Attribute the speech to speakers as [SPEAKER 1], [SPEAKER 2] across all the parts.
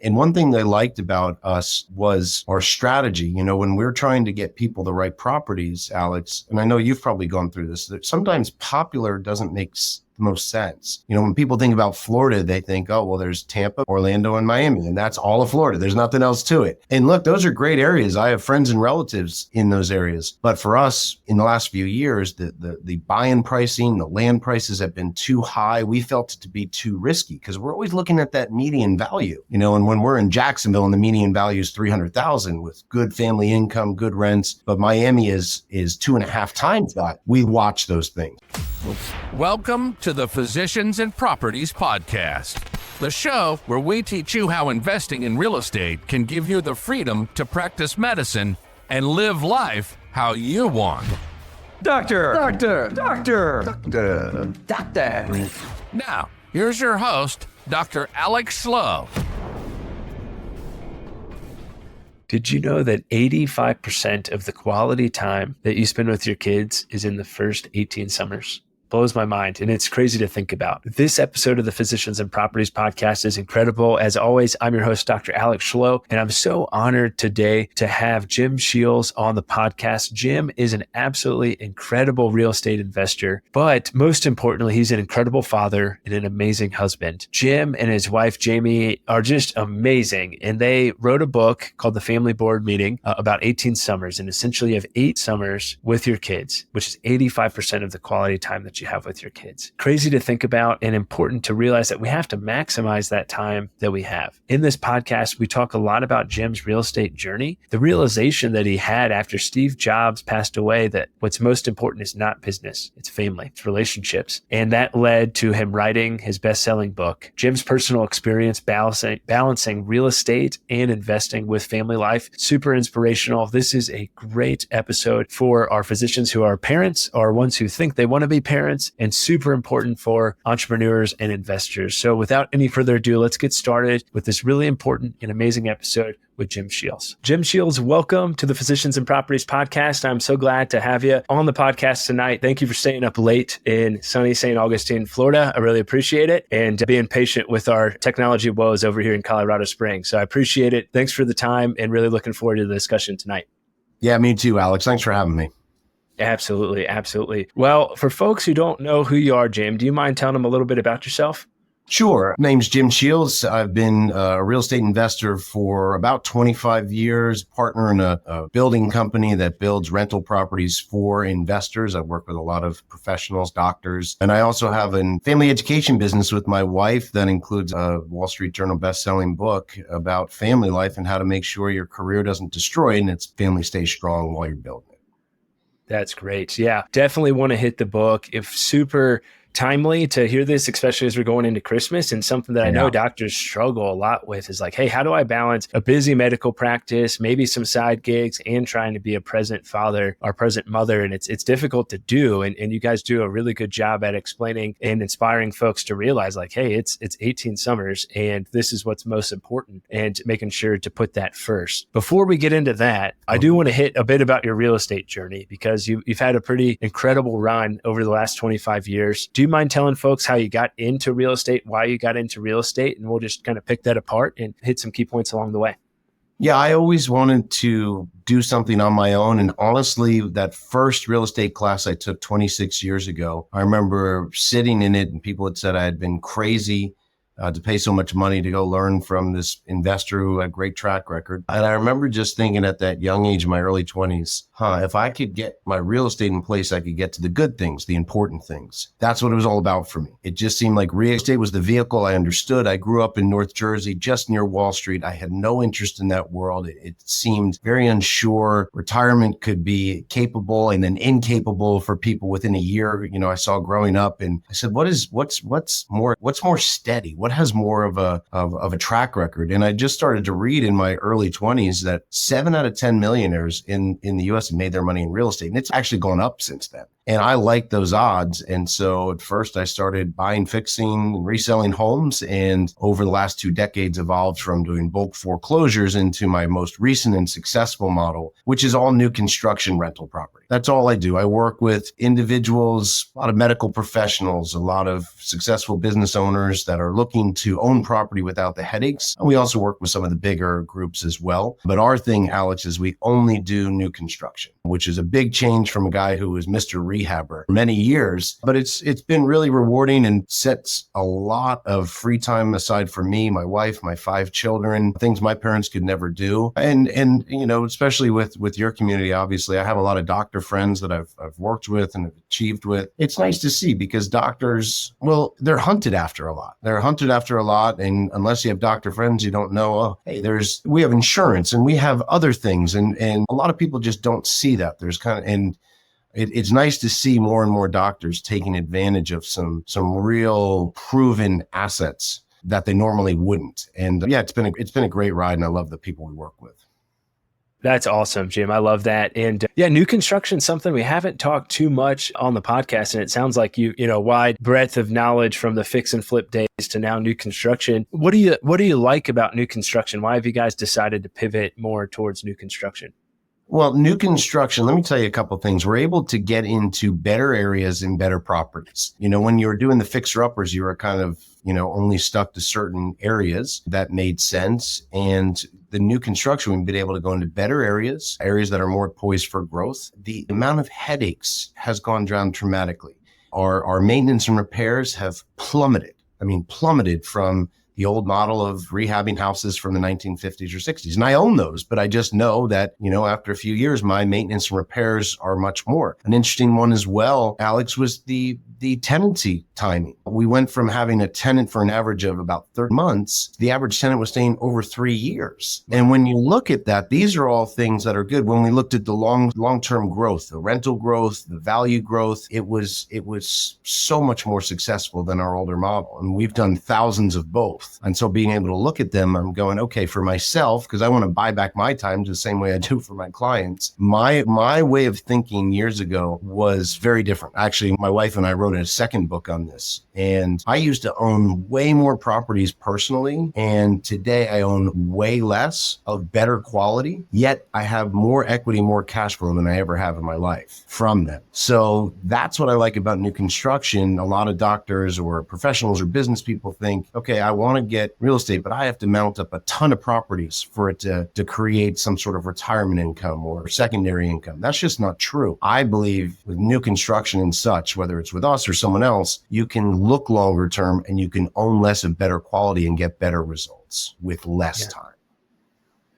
[SPEAKER 1] And one thing they liked about us was our strategy. You know, when we're trying to get people the right properties, Alex, and I know you've probably gone through this, that sometimes popular doesn't make the most sense. You know, when people think about Florida, they think, oh, well, there's Tampa, Orlando, and Miami, and that's all of Florida. There's nothing else to it. And look, those are great areas. I have friends and relatives in those areas. But for us, in the last few years, the buy-in pricing, the land prices have been too high. We felt it to be too risky because we're always looking at that median value. You know, and when we're in Jacksonville and the median value is $300,000 with good family income, good rents, but Miami is 2.5 times that, we watch those things.
[SPEAKER 2] Welcome to the Physicians and Properties Podcast, the show where we teach you how investing in real estate can give you the freedom to practice medicine and live life how you want.
[SPEAKER 3] Doctor.
[SPEAKER 2] Now, here's your host, Dr. Alex Schloe.
[SPEAKER 3] Did you know that 85% of the quality time that you spend with your kids is in the first 18 summers? Blows my mind, and it's crazy to think about. This episode of the Physicians and Properties Podcast is incredible. As always, I'm your host, Dr. Alex Schloe, and I'm so honored today to have Jim Sheils on the podcast. Jim is an absolutely incredible real estate investor, but most importantly, he's an incredible father and an amazing husband. Jim and his wife, Jamie, are just amazing, and they wrote a book called The Family Board Meeting about 18 summers, and essentially you have 8 summers with your kids, which is 85% of the quality time that you have with your kids. Crazy to think about and important to realize that we have to maximize that time that we have. In this podcast, we talk a lot about Jim's real estate journey, the realization that he had after Steve Jobs passed away that what's most important is not business, it's family, it's relationships. And that led to him writing his best-selling book. Jim's personal experience balancing real estate and investing with family life, super inspirational. This is a great episode for our physicians who are parents or ones who think they want to be parents, and super important for entrepreneurs and investors. So without any further ado, let's get started with this really important and amazing episode with Jim Sheils. Jim Sheils, welcome to the Physicians and Properties Podcast. I'm so glad to have you on the podcast tonight. Thank you for staying up late in sunny St. Augustine, Florida. I really appreciate it, and being patient with our technology woes over here in Colorado Springs. So I appreciate it. Thanks for the time, and really looking forward to the discussion tonight.
[SPEAKER 1] Yeah, me too, Alex. Thanks for having me.
[SPEAKER 3] Absolutely. Absolutely. Well, for folks who don't know who you are, Jim, do you mind telling them a little bit about yourself?
[SPEAKER 1] Sure. My name's Jim Sheils. I've been a real estate investor for about 25 years, partner in a building company that builds rental properties for investors. I work with a lot of professionals, doctors, and I also have a family education business with my wife that includes a Wall Street Journal best-selling book about family life and how to make sure your career doesn't destroy it and its family stays strong while you're building it.
[SPEAKER 3] That's great. Yeah, definitely want to hit the book. If super timely to hear this, especially as we're going into Christmas, and something that I know doctors struggle a lot with is like, hey, how do I balance a busy medical practice, maybe some side gigs, and trying to be a present father or present mother? And it's difficult to do. And you guys do a really good job at explaining and inspiring folks to realize like, hey, it's 18 summers and this is what's most important, and making sure to put that first. Before we get into that, I do want to hit a bit about your real estate journey, because you've had a pretty incredible run over the last 25 years. Do you mind telling folks how you got into real estate, why you got into real estate, and we'll just kind of pick that apart and hit some key points along the way?
[SPEAKER 1] Yeah, I always wanted to do something on my own. And honestly, that first real estate class I took 26 years ago, I remember sitting in it and people had said I had been crazy to pay so much money to go learn from this investor who had a great track record. And I remember just thinking at that young age, in my early 20s, if I could get my real estate in place, I could get to the good things, the important things. That's what it was all about for me. It just seemed like real estate was the vehicle. I understood. I grew up in North Jersey, just near Wall Street. I had no interest in that world. It seemed very unsure. Retirement could be capable and then incapable for people within a year. You know, I saw growing up, and I said, what's more steady? What has more of a track record? And I just started to read in my early 20s that 7 out of 10 millionaires in the US have made their money in real estate. And it's actually gone up since then. And I like those odds. And so at first I started buying, fixing, and reselling homes. And over the last 2 decades evolved from doing bulk foreclosures into my most recent and successful model, which is all new construction rental property. That's all I do. I work with individuals, a lot of medical professionals, a lot of successful business owners that are looking looking to own property without the headaches. And we also work with some of the bigger groups as well. But our thing, Alex, is we only do new construction, which is a big change from a guy who was Mr. Rehabber for many years. But it's been really rewarding and sets a lot of free time aside for me, my wife, my 5 children, things my parents could never do. And especially with your community, obviously, I have a lot of doctor friends that I've worked with and have achieved with. It's nice to see because doctors, well, they're hunted after a lot. And unless you have doctor friends, you don't know, oh, hey, we have insurance and we have other things. And a lot of people just don't see that. It's nice to see more and more doctors taking advantage of some real proven assets that they normally wouldn't. And yeah, it's been a great ride, and I love the people we work with.
[SPEAKER 3] That's awesome, Jim. I love that. And new construction is something we haven't talked too much on the podcast. And it sounds like you wide breadth of knowledge from the fix and flip days to now new construction. What do you like about new construction? Why have you guys decided to pivot more towards new construction?
[SPEAKER 1] Well, new construction, let me tell you a couple of things. We're able to get into better areas and better properties. When you were doing the fixer-uppers, you were kind of, only stuck to certain areas that made sense. And the new construction, we've been able to go into better areas that are more poised for growth. The amount of headaches has gone down dramatically. Our maintenance and repairs have plummeted. Plummeted from the old model of rehabbing houses from the 1950s or 60s. And I own those, but I just know that, after a few years, my maintenance and repairs are much more. An interesting one as well, Alex, was the tenancy timing. We went from having a tenant for an average of about 30 months. The average tenant was staying over 3 years. And when you look at that, these are all things that are good. When we looked at the long-term growth, the rental growth, the value growth, it was so much more successful than our older model. And we've done thousands of both. And so being able to look at them, I'm going, okay, for myself, because I want to buy back my time the same way I do for my clients. My way of thinking years ago was very different. Actually, my wife and I wrote a second book on this. And I used to own way more properties personally. And today I own way less of better quality, yet I have more equity, more cash flow than I ever have in my life from them. So that's what I like about new construction. A lot of doctors or professionals or business people think, okay, I want to get real estate, but I have to mount up a ton of properties for it to create some sort of retirement income or secondary income. That's just not true. I believe with new construction and such, whether it's with us or someone else, you can look longer term and you can own less of better quality and get better results with less time.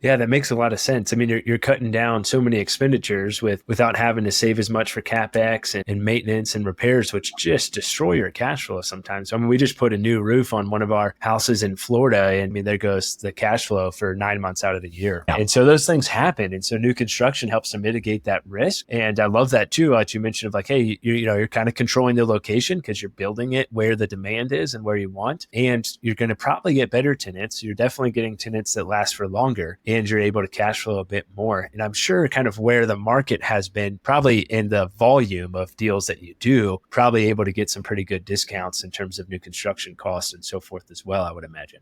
[SPEAKER 3] Yeah, that makes a lot of sense. You're cutting down so many expenditures without having to save as much for CapEx and maintenance and repairs, which just destroy your cash flow sometimes. We just put a new roof on one of our houses in Florida, and there goes the cash flow for 9 months out of the year. Yeah. And so those things happen. And so new construction helps to mitigate that risk. And I love that too, like you mentioned, hey, you're kind of controlling the location because you're building it where the demand is and where you want. And you're going to probably get better tenants. You're definitely getting tenants that last for longer. And you're able to cash flow a bit more. And I'm sure kind of where the market has been, probably in the volume of deals that you do, probably able to get some pretty good discounts in terms of new construction costs and so forth as well, I would imagine.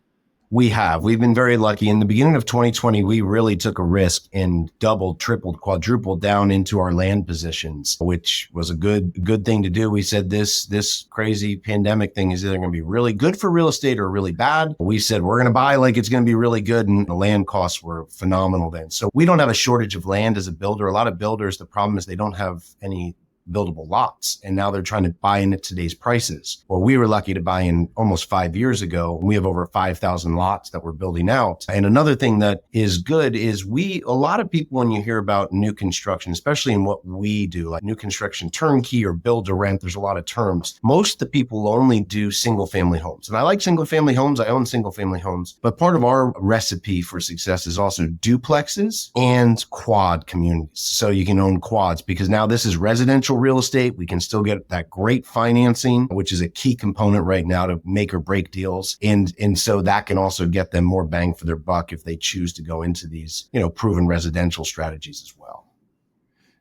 [SPEAKER 1] We've been very lucky. In the beginning of 2020, we really took a risk and doubled, tripled, quadrupled down into our land positions, which was a good thing to do. We said this crazy pandemic thing is either going to be really good for real estate or really bad. We said we're going to buy like it's going to be really good, and the land costs were phenomenal then. So we don't have a shortage of land as a builder. A lot of builders, the problem is they don't have any buildable lots, and now they're trying to buy in at today's prices. Well, we were lucky to buy in almost 5 years ago. We have over 5,000 lots that we're building out. And another thing that is good is a lot of people, when you hear about new construction, especially in what we do, like new construction turnkey or build to rent, there's a lot of terms. Most of the people only do single family homes. And I like single family homes. I own single family homes. But part of our recipe for success is also duplexes and quad communities. So you can own quads, because now this is residential real estate. We can still get that great financing, which is a key component right now to make or break deals. And so that can also get them more bang for their buck if they choose to go into these, proven residential strategies as well.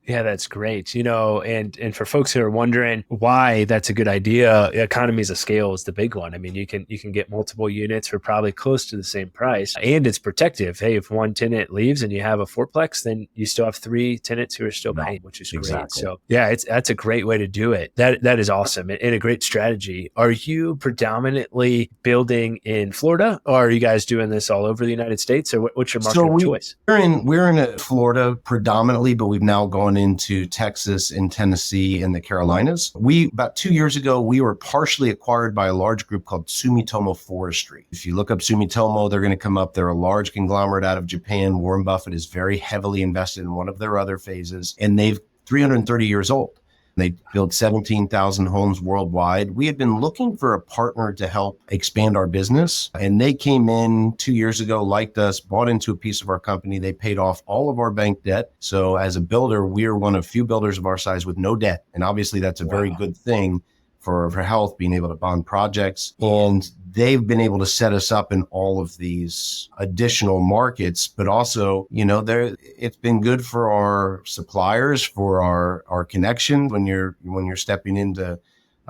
[SPEAKER 3] Yeah, that's great. And for folks who are wondering why that's a good idea, economies of scale is the big one. I mean, you can get multiple units for probably close to the same price, and it's protective. Hey, if one tenant leaves and you have a fourplex, then you still have three tenants who are still paying, which is great.
[SPEAKER 1] Exactly.
[SPEAKER 3] So yeah, that's a great way to do it. That is awesome and a great strategy. Are you predominantly building in Florida, or are you guys doing this all over the United States, or what's your market of choice?
[SPEAKER 1] We're in Florida predominantly, but we've now gone into Texas and Tennessee and the Carolinas. About 2 years ago, we were partially acquired by a large group called Sumitomo Forestry. If you look up Sumitomo, they're going to come up. They're a large conglomerate out of Japan. Warren Buffett is very heavily invested in one of their other phases, and they've 330 years old. They built 17,000 homes worldwide. We had been looking for a partner to help expand our business. And they came in 2 years ago, liked us, bought into a piece of our company. They paid off all of our bank debt. So as a builder, we are one of few builders of our size with no debt. And obviously that's a very good thing for health, being able to bond projects. And they've been able to set us up in all of these additional markets, but also, it's been good for our suppliers, for our connection when you're stepping into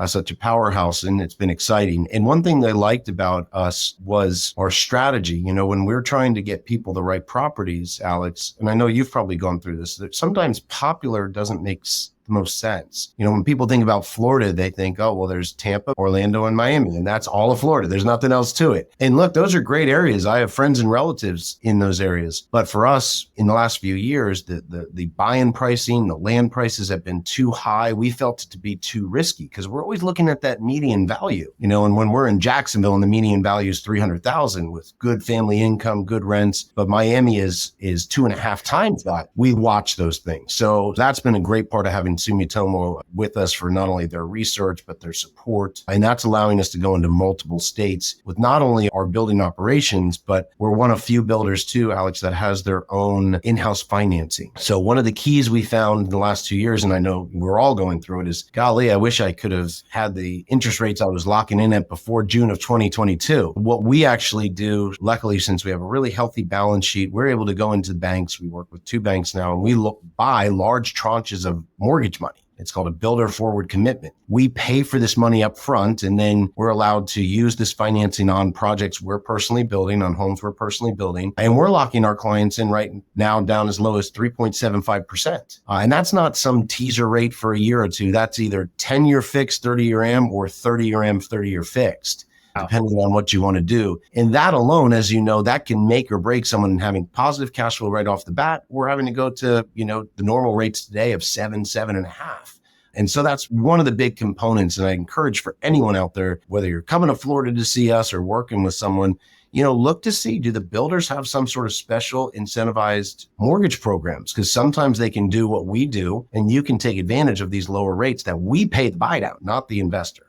[SPEAKER 1] such a powerhouse, and it's been exciting. And one thing they liked about us was our strategy. When we're trying to get people the right properties, Alex, and I know you've probably gone through this, that sometimes popular doesn't make the most sense. When people think about Florida, they think, oh, well, there's Tampa, Orlando, and Miami, and that's all of Florida. There's nothing else to it. And look, those are great areas. I have friends and relatives in those areas. But for us, in the last few years, the buy-in pricing, the land prices have been too high. We felt it to be too risky because we're always looking at that median value. And when we're in Jacksonville and the median value is $300,000 with good family income, good rents, but Miami is 2.5 times that, we watch those things. So that's been a great part of having Sumitomo with us for not only their research, but their support. And that's allowing us to go into multiple states with not only our building operations, but we're one of few builders too, Alex, that has their own in-house financing. So one of the keys we found in the last 2 years, and I know we're all going through it, is, golly, I wish I could have had the interest rates I was locking in at before June of 2022. What we actually do, luckily, since we have a really healthy balance sheet, we're able to go into banks. We work with 2 banks now, and we buy large tranches of mortgage money. It's called a builder forward commitment. We pay for this money up front, and then we're allowed to use this financing on projects we're personally building, on homes we're personally building. And we're locking our clients in right now down as low as 3.75%. And that's not some teaser rate for a year or two. That's either 10-year fixed, 30-year AM, or 30-year AM, 30-year fixed, depending on what you want to do. And that alone, as you know, that can make or break someone having positive cash flow right off the bat. We're having to go to, the normal rates today of 7.5. And so that's one of the big components. And I encourage for anyone out there, whether you're coming to Florida to see us or working with someone, look to see, do the builders have some sort of special incentivized mortgage programs? Because sometimes they can do what we do, and you can take advantage of these lower rates that we pay the buy down, not the investor.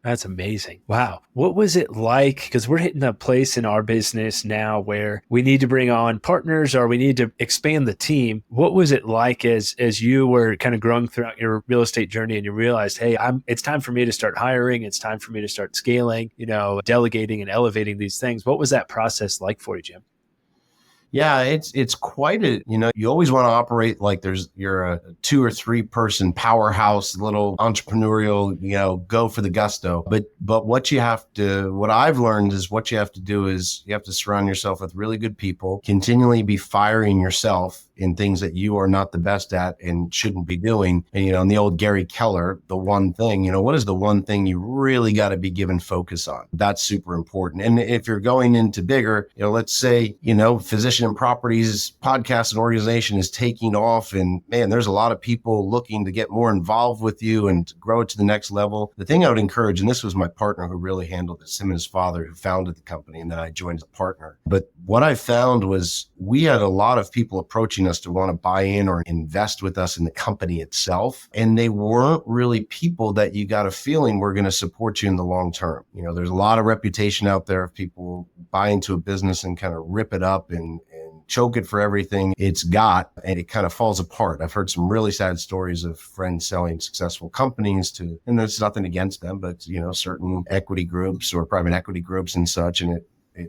[SPEAKER 3] That's amazing. Wow. What was it like? Because we're hitting a place in our business now where we need to bring on partners or we need to expand the team. What was it like as you were kind of growing throughout your real estate journey and you realized, hey, it's time for me to start hiring. It's time for me to start scaling, delegating and elevating these things. What was that process like for you, Jim?
[SPEAKER 1] Yeah, it's quite you always want to operate like you're a 2 or 3 person powerhouse, little entrepreneurial, go for the gusto. But what I've learned is what you have to do is you have to surround yourself with really good people, continually be firing yourself in things that you are not the best at and shouldn't be doing. And, in the old Gary Keller, the one thing, what is the one thing you really got to be given focus on? That's super important. And if you're going into bigger, let's say, Physician and Properties podcast and organization is taking off, and man, there's a lot of people looking to get more involved with you and to grow it to the next level. The thing I would encourage, and this was my partner who really handled this, him and his father who founded the company, and then I joined as a partner. But what I found was we had a lot of people approaching us to want to buy in or invest with us in the company itself. And they weren't really people that you got a feeling were going to support you in the long term. There's a lot of reputation out there of people buy into a business and kind of rip it up and choke it for everything it's got, and it kind of falls apart. I've heard some really sad stories of friends selling successful companies and there's nothing against them, but certain equity groups or private equity groups and such, and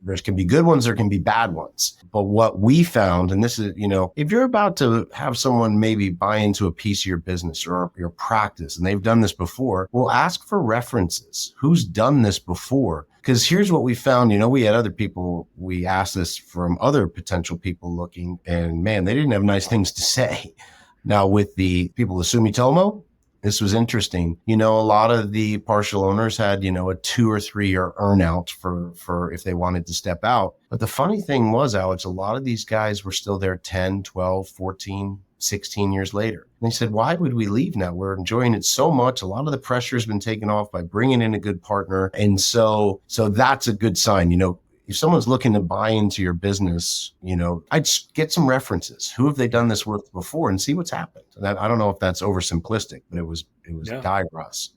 [SPEAKER 1] There can be good ones, there can be bad ones. But what we found, and this is, if you're about to have someone maybe buy into a piece of your business or your practice, and they've done this before, well, ask for references. Who's done this before? Because here's what we found. We had other people, we asked this from other potential people looking, and man, they didn't have nice things to say. Now, with the people at Sumitomo, this was interesting. A lot of the partial owners had, a 2 or 3 year earn out for if they wanted to step out. But the funny thing was, Alex, a lot of these guys were still there 10, 12, 14, 16 years later. And they said, why would we leave now? We're enjoying it so much. A lot of the pressure has been taken off by bringing in a good partner. And so that's a good sign. If someone's looking to buy into your business, I'd get some references. Who have they done this with before and see what's happened? I don't know if that's oversimplistic, but it was digress.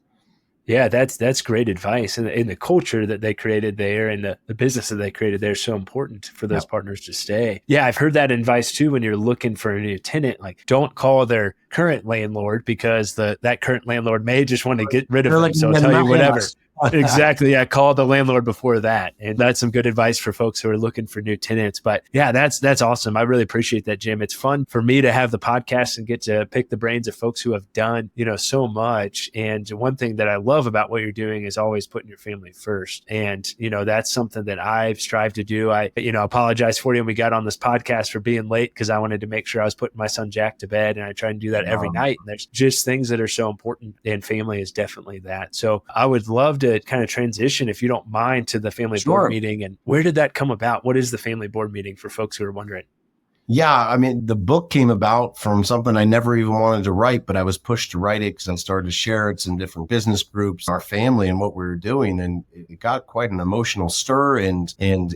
[SPEAKER 3] Yeah, that's great advice. And the culture that they created there and the business that they created there is so important for those partners to stay. Yeah, I've heard that advice too when you're looking for a new tenant. Like, don't call their current landlord because that current landlord may just want to get rid of them. So I'll tell you whatever. Exactly. Yeah. Call the landlord before that. And that's some good advice for folks who are looking for new tenants. But yeah, that's awesome. I really appreciate that, Jim. It's fun for me to have the podcast and get to pick the brains of folks who have done, so much. And one thing that I love about what you're doing is always putting your family first. And, that's something that I've strived to do. I apologize for you when we got on this podcast for being late because I wanted to make sure I was putting my son Jack to bed, and I try and do that every night. And there's just things that are so important, and family is definitely that. So I would love to kind of transition, if you don't mind, to the family board meeting. And where did that come about? What is the family board meeting for folks who are wondering?
[SPEAKER 1] Yeah, the book came about from something I never even wanted to write, but I was pushed to write it because I started to share it in different business groups, our family and what we were doing. And it got quite an emotional stir and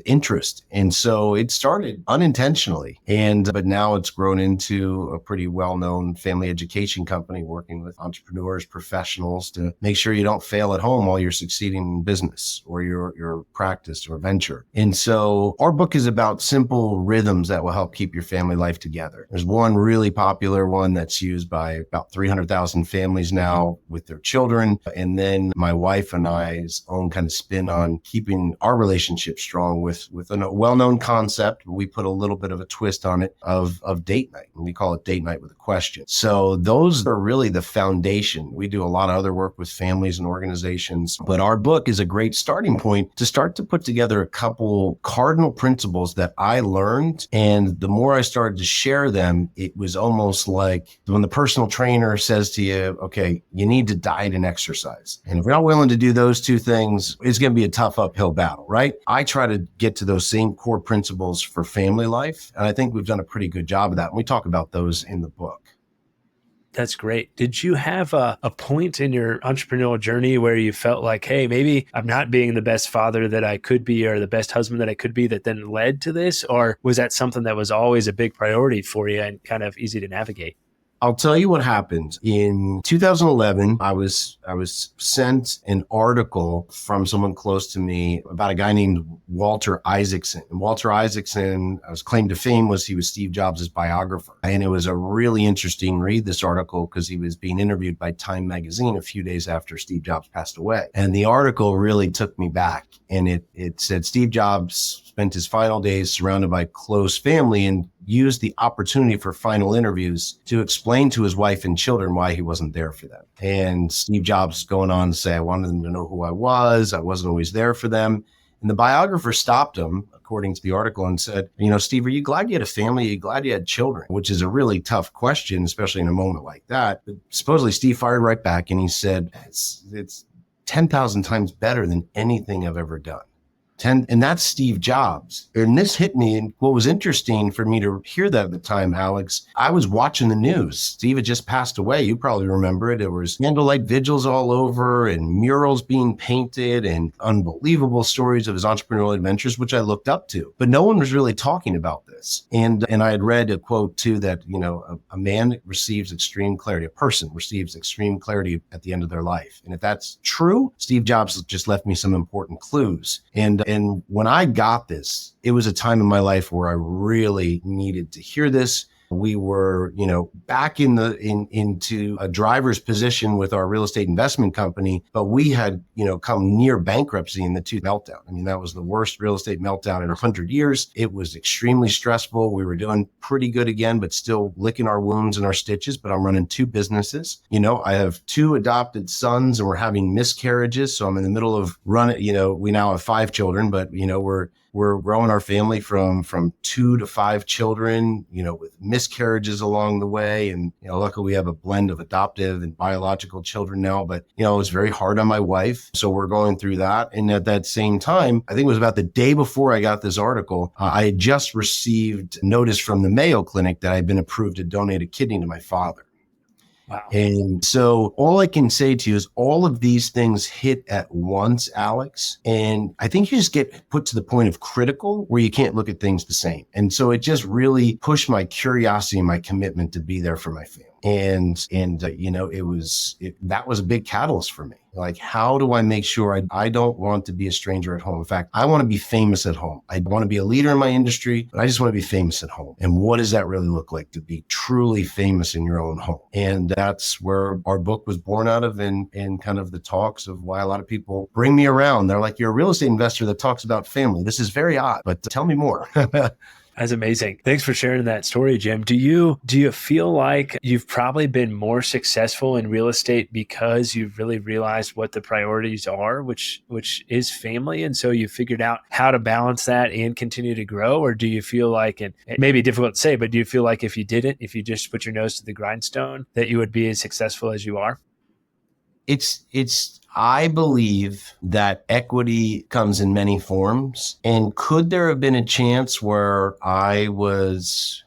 [SPEAKER 1] interest. And so it started unintentionally. But now it's grown into a pretty well-known family education company working with entrepreneurs, professionals to make sure you don't fail at home while you're succeeding in business or your practice or venture. And so our book is about simple rhythms that will help keep your family life together. There's one really popular one that's used by about 300,000 families now with their children. And then my wife and I's own kind of spin on keeping our relationship strong with a well-known concept. We put a little bit of a twist on it of date night. And we call it date night with a question. So those are really the foundation. We do a lot of other work with families and organizations, but our book is a great starting point to start to put together a couple cardinal principles that I learned. And the more I started to share them, it was almost like when the personal trainer says to you, okay, you need to diet and exercise. And if you're not willing to do those two things, it's going to be a tough uphill battle, right? I try to get to those same core principles for family life. And I think we've done a pretty good job of that. And we talk about those in the book.
[SPEAKER 3] That's great. Did you have a point in your entrepreneurial journey where you felt like, hey, maybe I'm not being the best father that I could be or the best husband that I could be that then led to this? Or was that something that was always a big priority for you and kind of easy to navigate?
[SPEAKER 1] I'll tell you what happened. In 2011, I was sent an article from someone close to me about a guy named Walter Isaacson. And Walter Isaacson, his claim to fame was he was Steve Jobs' biographer. And it was a really interesting read, this article, because he was being interviewed by Time magazine a few days after Steve Jobs passed away. And the article really took me back. And it said Steve Jobs spent his final days surrounded by close family and used the opportunity for final interviews to explain to his wife and children why he wasn't there for them. And Steve Jobs going on to say, I wanted them to know who I was. I wasn't always there for them. And the biographer stopped him, according to the article, and said, Steve, are you glad you had a family? Are you glad you had children? Which is a really tough question, especially in a moment like that. But supposedly Steve fired right back and he said, it's 10,000 times better than anything I've ever done. And that's Steve Jobs. And this hit me. And what was interesting for me to hear that at the time, Alex, I was watching the news. Steve had just passed away. You probably remember it. There was candlelight vigils all over and murals being painted and unbelievable stories of his entrepreneurial adventures, which I looked up to. But no one was really talking about this. And I had read a quote too that, a man receives extreme clarity, a person receives extreme clarity at the end of their life. And if that's true, Steve Jobs just left me some important clues. And when I got this, it was a time in my life where I really needed to hear this. We were, back into a driver's position with our real estate investment company, but we had, come near bankruptcy in the meltdown. I mean, that was the worst real estate meltdown in 100 years. It was extremely stressful. We were doing pretty good again, but still licking our wounds and our stitches. But I'm running two businesses. I have two adopted sons and we're having miscarriages. So I'm in the middle of running, we now have 5 children, but, we're growing our family from 2 to 5 children, with miscarriages along the way. And, luckily we have a blend of adoptive and biological children now, but, it was very hard on my wife. So we're going through that. And at that same time, I think it was about the day before I got this article, I had just received notice from the Mayo Clinic that I'd been approved to donate a kidney to my father.
[SPEAKER 3] Wow.
[SPEAKER 1] And so all I can say to you is all of these things hit at once, Alex. And I think you just get put to the point of critical where you can't look at things the same. And so it just really pushed my curiosity and my commitment to be there for my family. And that was a big catalyst for me. Like, how do I make sure I don't want to be a stranger at home? In fact, I want to be famous at home. I want to be a leader in my industry, but I just want to be famous at home. And what does that really look like to be truly famous in your own home? And that's where our book was born out of, and kind of the talks of why a lot of people bring me around. They're like, you're a real estate investor that talks about family. This is very odd, but tell me more.
[SPEAKER 3] That's amazing. Thanks for sharing that story, Jim. Do you feel like you've probably been more successful in real estate because you've really realized what the priorities are, which is family, and so you figured out how to balance that and continue to grow? Or do you feel like, and it may be difficult to say, but do you feel like if you just put your nose to the grindstone, that you would be as successful as you are?
[SPEAKER 1] I believe that equity comes in many forms. And could there have been a chance where I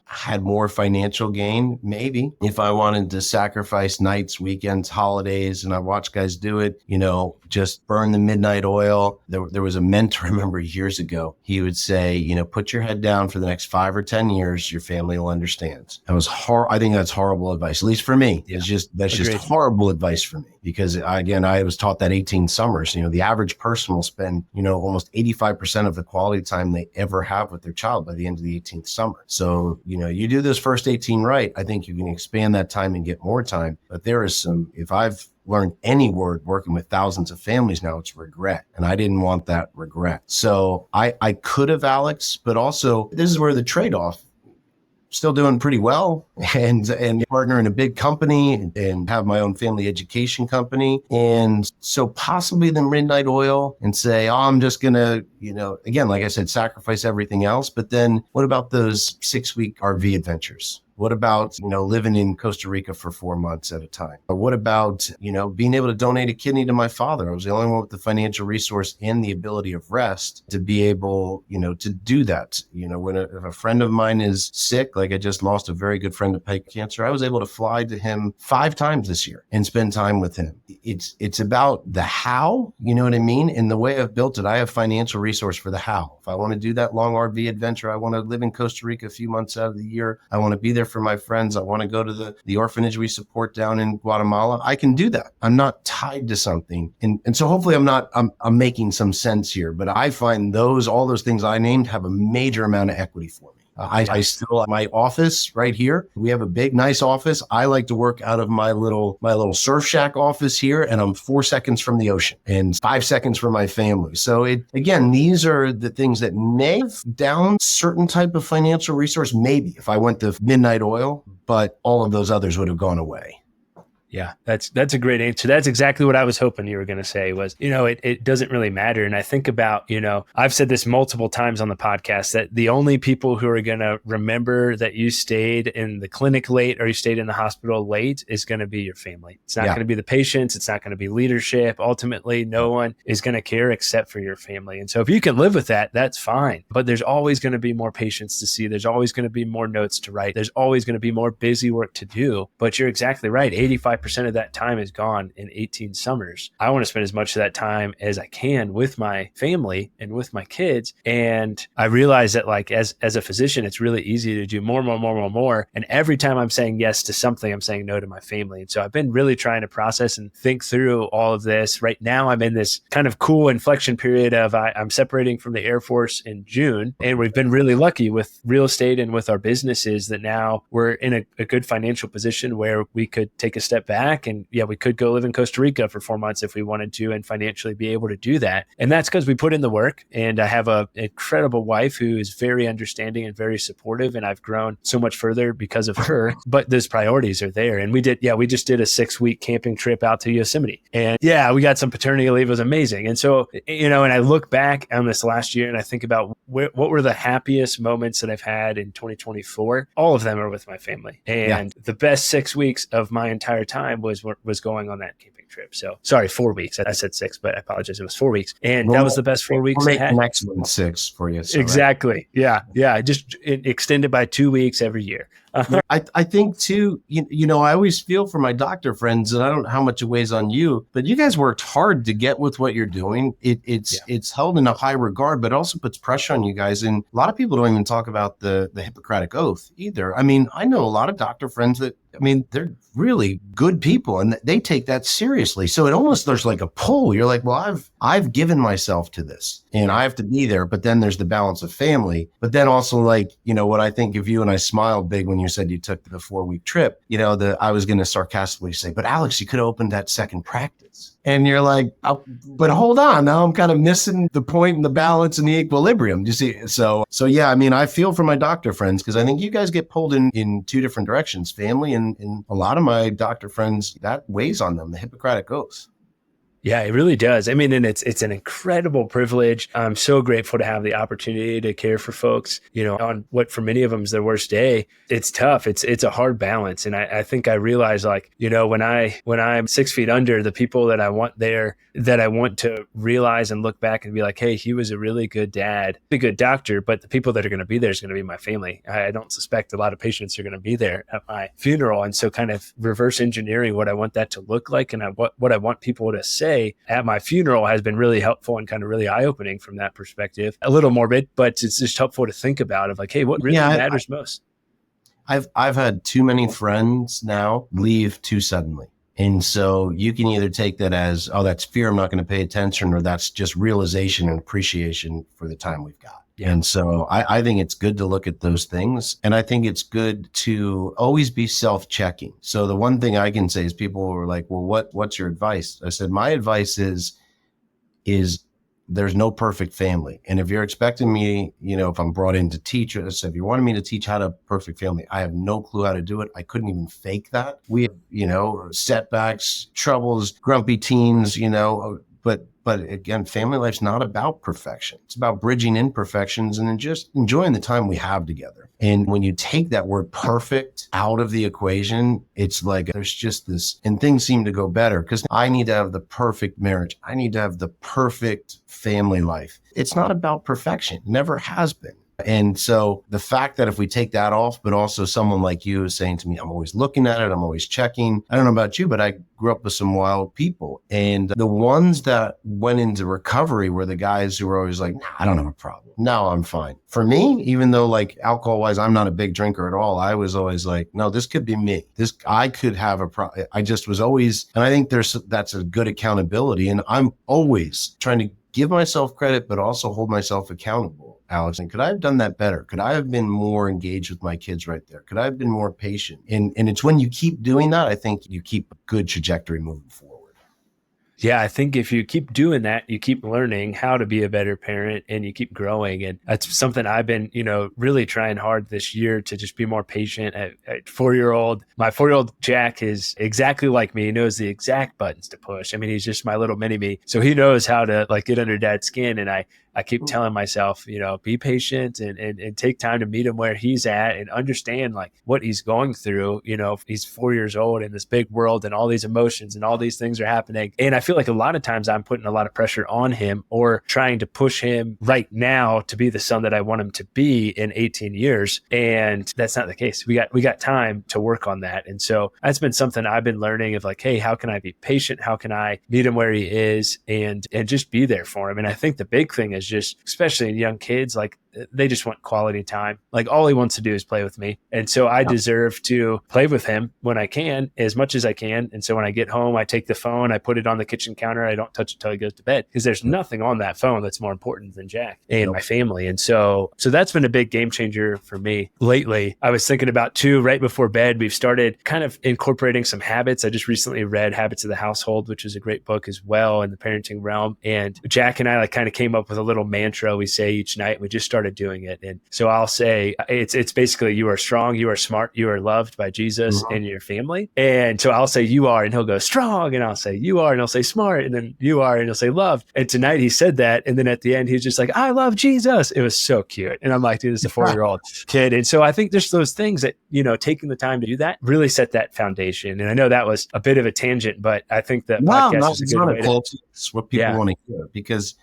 [SPEAKER 1] had more financial gain? Maybe. If I wanted to sacrifice nights, weekends, holidays, and I watched guys do it, just burn the midnight oil. There was a mentor, I remember years ago, he would say, put your head down for the next 5 or 10 years, your family will understand. I think that's horrible advice, at least for me.
[SPEAKER 3] Yeah.
[SPEAKER 1] That's just horrible advice for me, because again, I was taught that 18 summers, the average person will spend, almost 85% of the quality time they ever have with their child by the end of the 18th summer. So, you do this first 18 right, I think you can expand that time and get more time. But if I've learned any word working with thousands of families now, it's regret. And I didn't want that regret. So I could have, Alex, but also this is where the trade-off, still doing pretty well and partner in a big company and have my own family education company. And so possibly the midnight oil and say, I'm just going to, again, like I said, sacrifice everything else. But then what about those 6-week RV adventures? What about, living in Costa Rica for 4 months at a time? Or what about, being able to donate a kidney to my father? I was the only one with the financial resource and the ability of rest to be able, to do that. If a friend of mine is sick, like I just lost a very good friend to pipe cancer, I was able to fly to him 5 times this year and spend time with him. It's about the how, you know what I mean? And the way I've built it, I have financial resource for the how. If I want to do that long RV adventure, I want to live in Costa Rica a few months out of the year. I want to be there for my friends. I want to go to the orphanage we support down in Guatemala. I can do that. I'm not tied to something. And so hopefully I'm making some sense here, but I find all those things I named have a major amount of equity for me. I still have my office right here. We have a big, nice office. I like to work out of my little surf shack office here, and I'm 4 seconds from the ocean and 5 seconds from my family. So again, these are the things that may have down certain type of financial resource, maybe if I went to midnight oil, but all of those others would have gone away.
[SPEAKER 3] Yeah, that's a great answer. That's exactly what I was hoping you were going to say was, it doesn't really matter. And I think about, I've said this multiple times on the podcast that the only people who are going to remember that you stayed in the clinic late or you stayed in the hospital late is going to be your family. It's not going to be the patients. It's not going to be leadership. Ultimately, no one is going to care except for your family. And so if you can live with that, that's fine. But there's always going to be more patients to see. There's always going to be more notes to write. There's always going to be more busy work to do. But you're exactly right. 85% 85% of that time is gone in 18 summers. I want to spend as much of that time as I can with my family and with my kids. And I realize that like as a physician, it's really easy to do more. And every time I'm saying yes to something, I'm saying no to my family. And so I've been really trying to process and think through all of this. Right now, I'm in this kind of cool inflection period of I'm separating from the Air Force in June. And we've been really lucky with real estate and with our businesses that now we're in a good financial position where we could take a step back and we could go live in Costa Rica for 4 months if we wanted to and financially be able to do that. And that's because we put in the work. And I have an incredible wife who is very understanding and very supportive. And I've grown so much further because of her, but those priorities are there. And we just did a 6-week camping trip out to Yosemite. And we got some paternity leave. It was amazing. And so, and I look back on this last year and I think about what were the happiest moments that I've had in 2024. All of them are with my family. And the best 6 weeks of my entire time was going on that camping trip. So sorry, 4 weeks. I said 6, but I apologize. It was 4 weeks. And that was the best 4 weeks I had.
[SPEAKER 1] The next one 6 for you. So
[SPEAKER 3] exactly. Right? Yeah. Just extended by 2 weeks every year.
[SPEAKER 1] I think too, I always feel for my doctor friends, and I don't know how much it weighs on you, but you guys worked hard to get with what you're doing. It's held in a high regard, but also puts pressure on you guys. And a lot of people don't even talk about the Hippocratic Oath either. I mean, I know a lot of doctor friends that, they're really good people and they take that seriously. So it almost, there's like a pull. You're like, well, I've given myself to this and I have to be there. But then there's the balance of family. But then also like, what I think of you, and I smiled big when you said you took the 4-week trip, I was going to sarcastically say, but Alex, you could have opened that second practice. And you're like, oh, but hold on, now I'm kind of missing the point and the balance and the equilibrium. Do you see? So I feel for my doctor friends because I think you guys get pulled in 2 different directions, family and a lot of my doctor friends, that weighs on them, the Hippocratic Oath.
[SPEAKER 3] Yeah, it really does. And it's an incredible privilege. I'm so grateful to have the opportunity to care for folks, on what for many of them is their worst day. It's tough. It's a hard balance. And I think I realize when I'm 6 feet under, the people that I want there, that I want to realize and look back and be like, hey, he was a really good dad, a good doctor, but the people that are going to be there is going to be my family. I don't suspect a lot of patients are going to be there at my funeral. And so kind of reverse engineering what I want that to look like and what I want people to say at my funeral has been really helpful and kind of really eye-opening from that perspective. A little morbid, but it's just helpful to think about of like, hey, what really matters most?
[SPEAKER 1] I've had too many friends now leave too suddenly. And so you can either take that as, oh, that's fear, I'm not going to pay attention, or that's just realization and appreciation for the time we've got. Yeah. And so I think it's good to look at those things. And I think it's good to always be self-checking. So the one thing I can say is people were like, well, what's your advice? I said, my advice is there's no perfect family. And if you're expecting me, if I'm brought in to teach, I said, if you wanted me to teach how to perfect family, I have no clue how to do it. I couldn't even fake that. We have, setbacks, troubles, grumpy teens, But again, family life's not about perfection. It's about bridging imperfections and then just enjoying the time we have together. And when you take that word perfect out of the equation, it's like there's just this, and things seem to go better because I need to have the perfect marriage. I need to have the perfect family life. It's not about perfection. It never has been. And so the fact that if we take that off, but also someone like you is saying to me, I'm always looking at it, I'm always checking. I don't know about you, but I grew up with some wild people. And the ones that went into recovery were the guys who were always like, nah, I don't have a problem. No, I'm fine. For me, even though like alcohol wise, I'm not a big drinker at all. I was always like, no, this could be me. I could have a problem. I just was always, and I think that's a good accountability. And I'm always trying to give myself credit, but also hold myself accountable. Alex, and could I have done that better? Could I have been more engaged with my kids right there? Could I have been more patient? And it's when you keep doing that, I think you keep a good trajectory moving forward.
[SPEAKER 3] Yeah, I think if you keep doing that, you keep learning how to be a better parent and you keep growing. And that's something I've been, really trying hard this year to just be more patient. At 4-year-old, my 4-year-old Jack is exactly like me. He knows the exact buttons to push. He's just my little mini me. So he knows how to like get under dad's skin. And I I keep telling myself, be patient and take time to meet him where he's at and understand like what he's going through. He's 4 years old in this big world and all these emotions and all these things are happening. And I feel like a lot of times I'm putting a lot of pressure on him or trying to push him right now to be the son that I want him to be in 18 years. And that's not the case. We got time to work on that. And so that's been something I've been learning of like, hey, how can I be patient? How can I meet him where he is and just be there for him? And I think the big thing is just, especially in young kids, like they just want quality time. Like all he wants to do is play with me. And so I deserve to play with him when I can, as much as I can. And so when I get home, I take the phone, I put it on the kitchen counter. I don't touch it till he goes to bed because there's nothing on that phone that's more important than Jack and my family. And so that's been a big game changer for me lately. I was thinking about too, right before bed, we've started kind of incorporating some habits. I just recently read Habits of the Household, which is a great book as well in the parenting realm. And Jack and I like kind of came up with a little mantra we say each night. We just started doing it. And so I'll say, it's basically, you are strong, you are smart, you are loved by Jesus and your family. And so I'll say, you are, and he'll go strong. And I'll say, you are, and he'll say smart. And then you are, and he'll say loved. And tonight he said that. And then at the end, he's just like, I love Jesus. It was so cute. And I'm like, dude, it's a 4-year-old kid. And so I think there's those things that, taking the time to do that really set that foundation. And I know that was a bit of a tangent, but I think that podcast is a good way to.
[SPEAKER 1] It's what people want to hear because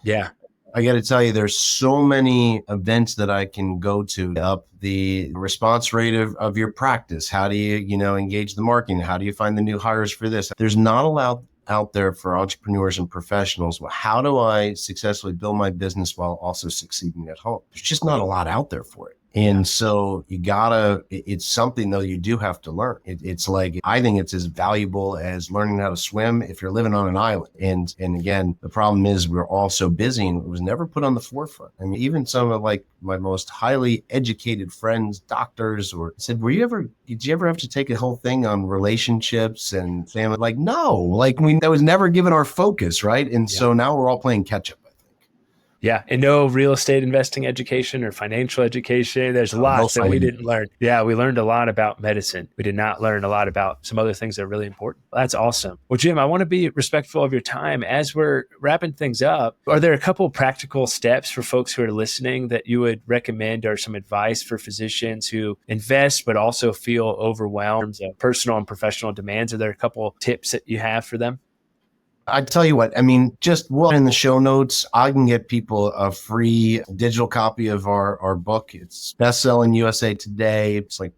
[SPEAKER 1] I got to tell you, there's so many events that I can go to up the response rate of your practice. How do you, engage the marketing? How do you find the new hires for this? There's not a lot out there for entrepreneurs and professionals. Well, how do I successfully build my business while also succeeding at home? There's just not a lot out there for it. And so it's something though you do have to learn. It's like, I think it's as valuable as learning how to swim if you're living on an island. And again, the problem is we're all so busy and it was never put on the forefront. I mean, even some of like my most highly educated friends, doctors, or said, did you ever have to take a whole thing on relationships and family? Like, no, like that was never given our focus. Right. And so now we're all playing catch up.
[SPEAKER 3] Yeah. And no real estate investing education or financial education. There's lots that we didn't learn. Yeah. We learned a lot about medicine. We did not learn a lot about some other things that are really important. That's awesome. Well, Jim, I want to be respectful of your time. As we're wrapping things up, are there a couple practical steps for folks who are listening that you would recommend or some advice for physicians who invest but also feel overwhelmed in personal and professional demands? Are there a couple tips that you have for them?
[SPEAKER 1] I tell you what, I mean, just in the show notes, I can get people a free digital copy of our book. It's bestselling USA Today. It's like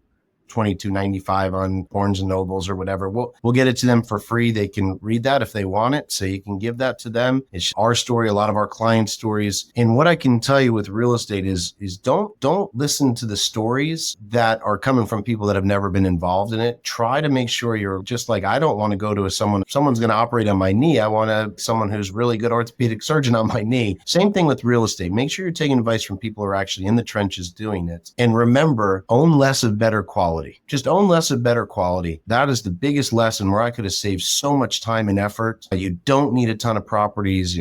[SPEAKER 1] $22.95 on Barnes and Nobles or whatever. We'll get it to them for free. They can read that if they want it. So you can give that to them. It's our story, a lot of our client stories. And what I can tell you with real estate is don't listen to the stories that are coming from people that have never been involved in it. Try to make sure you're just like, I don't want to go to someone's going to operate on my knee. I want someone who's really good orthopedic surgeon on my knee. Same thing with real estate. Make sure you're taking advice from people who are actually in the trenches doing it. And remember, own less of better quality. Just own less of better quality. That is the biggest lesson where I could have saved so much time and effort. You don't need a ton of properties.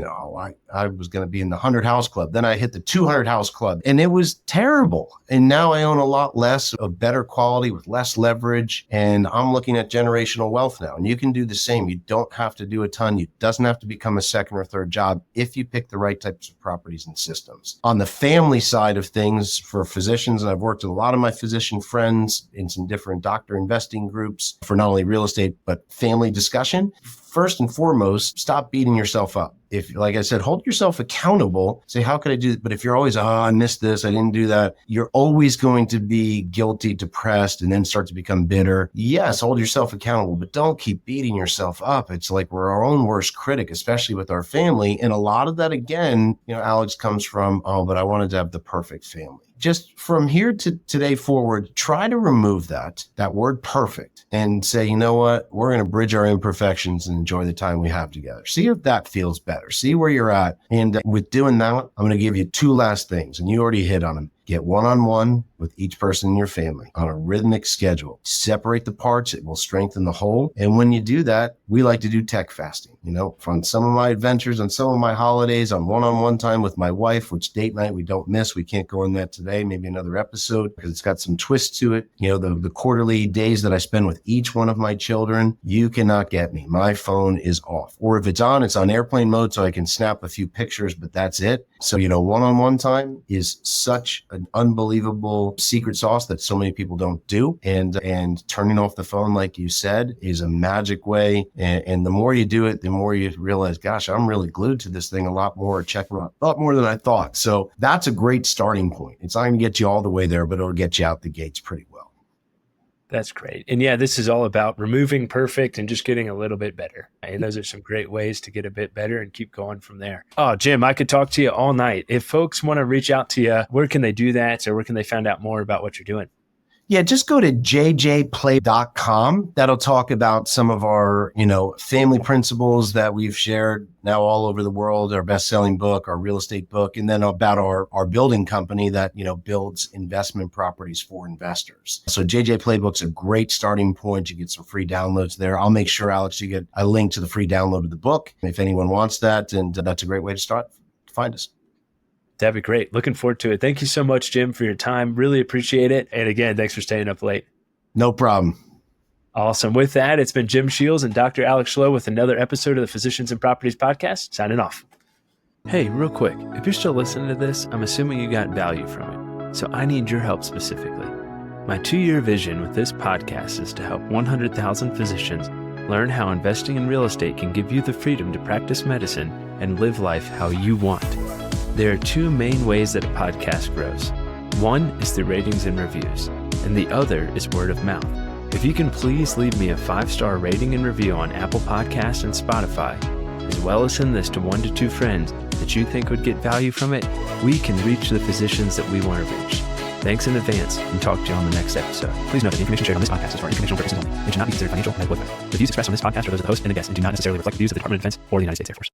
[SPEAKER 1] I was going to be in the 100 house club. Then I hit the 200 house club and it was terrible. And now I own a lot less of better quality with less leverage. And I'm looking at generational wealth now. And you can do the same. You don't have to do a ton. It doesn't have to become a second or third job if you pick the right types of properties and systems. On the family side of things for physicians, and I've worked with a lot of my physician friends in some different doctor investing groups for not only real estate, but family discussion. First and foremost, stop beating yourself up. If, like I said, hold yourself accountable, say, how could I do it? But if you're always, I missed this, I didn't do that, you're always going to be guilty, depressed, and then start to become bitter. Yes, hold yourself accountable, but don't keep beating yourself up. It's like we're our own worst critic, especially with our family. And a lot of that, again, Alex, comes from, but I wanted to have the perfect family. Just from here to today forward, try to remove that word perfect and say, you know what, we're going to bridge our imperfections and enjoy the time we have together. See if that feels better. See where you're at. And with doing that, I'm going to give you two last things, and you already hit on them. Get one-on-one with each person in your family on a rhythmic schedule. Separate the parts. It will strengthen the whole. And when you do that, we like to do tech fasting. From some of my adventures on some of my holidays, on one-on-one time with my wife, which date night we don't miss. We can't go in that today, maybe another episode, because it's got some twists to it. The quarterly days that I spend with each one of my children, you cannot get me. My phone is off. Or if it's on airplane mode so I can snap a few pictures, but that's it. So, one-on-one time is such an unbelievable secret sauce that so many people don't do. And turning off the phone, like you said, is a magic way. And the more you do it, the more you realize, gosh, I'm really glued to this thing a lot more, a lot more than I thought. So that's a great starting point. It's not going to get you all the way there, but it'll get you out the gates pretty well.
[SPEAKER 3] That's great. And yeah, this is all about removing perfect and just getting a little bit better. And those are some great ways to get a bit better and keep going from there. Oh, Jim, I could talk to you all night. If folks want to reach out to you, where can they do that? Or where can they find out more about what you're doing?
[SPEAKER 1] Yeah, just go to jjplay.com. That'll talk about some of our, family principles that we've shared now all over the world, our best-selling book, our real estate book, and then about our building company that, builds investment properties for investors. So JJ Playbook's a great starting point. You get some free downloads there. I'll make sure, Alex, you get a link to the free download of the book if anyone wants that. And that's a great way to start. Find us.
[SPEAKER 3] That'd be great. Looking forward to it. Thank you so much, Jim, for your time. Really appreciate it. And again, thanks for staying up late.
[SPEAKER 1] No problem.
[SPEAKER 3] Awesome. With that, it's been Jim Sheils and Dr. Alex Schloe with another episode of the Physicians and Properties Podcast. Signing off. Hey, real quick, if you're still listening to this, I'm assuming you got value from it. So I need your help specifically. My 2-year vision with this podcast is to help 100,000 physicians learn how investing in real estate can give you the freedom to practice medicine and live life how you want. There are 2 main ways that a podcast grows. One is through ratings and reviews, and the other is word of mouth. If you can please leave me a 5-star rating and review on Apple Podcasts and Spotify, as well as send this to 1 to 2 friends that you think would get value from it, we can reach the physicians that we want to reach. Thanks in advance, and talk to you on the next episode. Please note that the information shared on this podcast is for informational purposes only and should not be considered financial or medical advice. The views expressed on this podcast are those of the host and the guest and do not necessarily reflect the views of the Department of Defense or the United States Air Force.